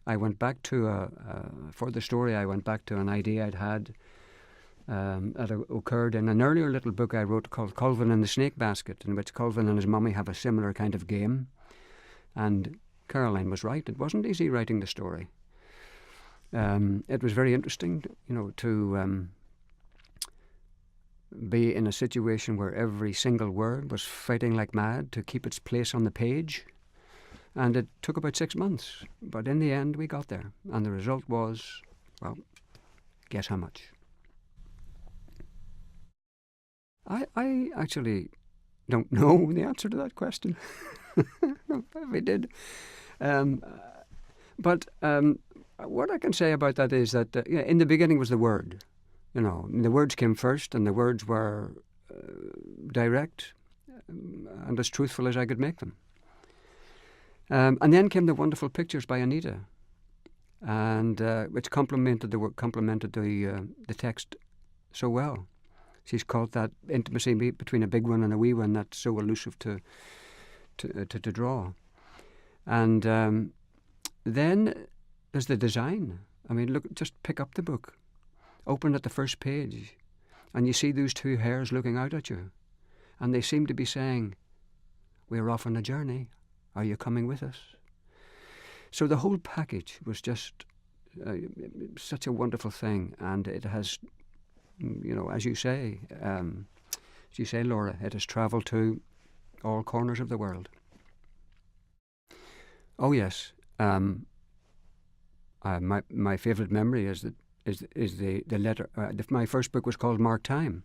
I went back to for the story. I went back to an idea I'd had that occurred in an earlier little book I wrote called Colvin and the Snake Basket, in which Colvin and his mummy have a similar kind of game. And Caroline was right. It wasn't easy writing the story. It was very interesting, to be in a situation where every single word was fighting like mad to keep its place on the page. And it took about 6 months. But in the end, we got there. And the result was, well, guess how much? I actually don't know the answer to that question. If I did. But what I can say about that is that in the beginning was the word. The words came first, and the words were direct and as truthful as I could make them. And then came the wonderful pictures by Anita, and which complemented the text so well. She's called that intimacy between a big one and a wee one that's so elusive to draw. And then there's the design. I mean, look, just pick up the book, open at the first page, and you see those two hares looking out at you, and they seem to be saying, "We're off on a journey. Are you coming with us?" So the whole package was just such a wonderful thing, and it has, as you say, Laura, it has travelled to all corners of the world. Oh yes, my favourite memory is the letter. My first book was called Mark Time,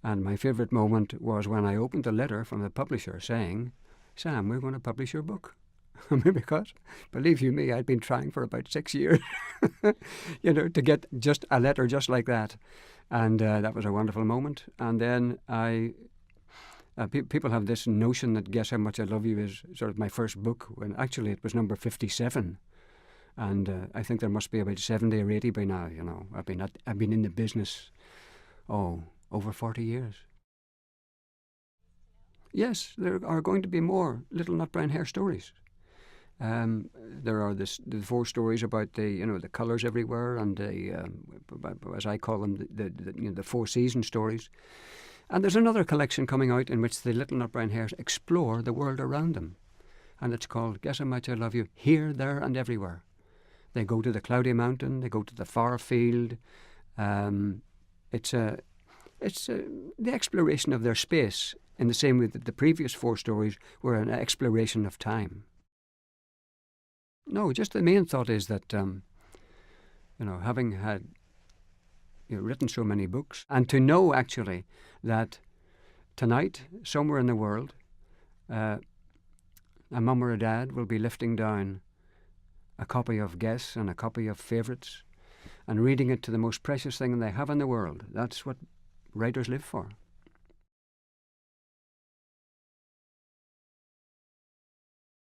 and my favourite moment was when I opened the letter from the publisher saying, "Sam, we're going to publish your book." Because, believe you me, I'd been trying for about 6 years, to get just a letter just like that. And that was a wonderful moment. And then people have this notion that Guess How Much I Love You is sort of my first book, when actually it was number 57. And I think there must be about 70 or 80 by now, I've been in the business, over 40 years. Yes, there are going to be more Little Nut Brown Hare stories. There are the 4 stories about the colours everywhere, and as I call them, the 4 season stories. And there's another collection coming out in which the Little Nut Brown Hares explore the world around them, and it's called Guess How Much I Love You Here, There, and Everywhere. They go to the Cloudy Mountain, they go to the far field. It's the exploration of their space, in the same way that the previous 4 stories were an exploration of time. No, just the main thought is that, having had written so many books, and to know actually that tonight, somewhere in the world, a mum or a dad will be lifting down a copy of Guess and a copy of Favourites and reading it to the most precious thing they have in the world. That's what writers live for.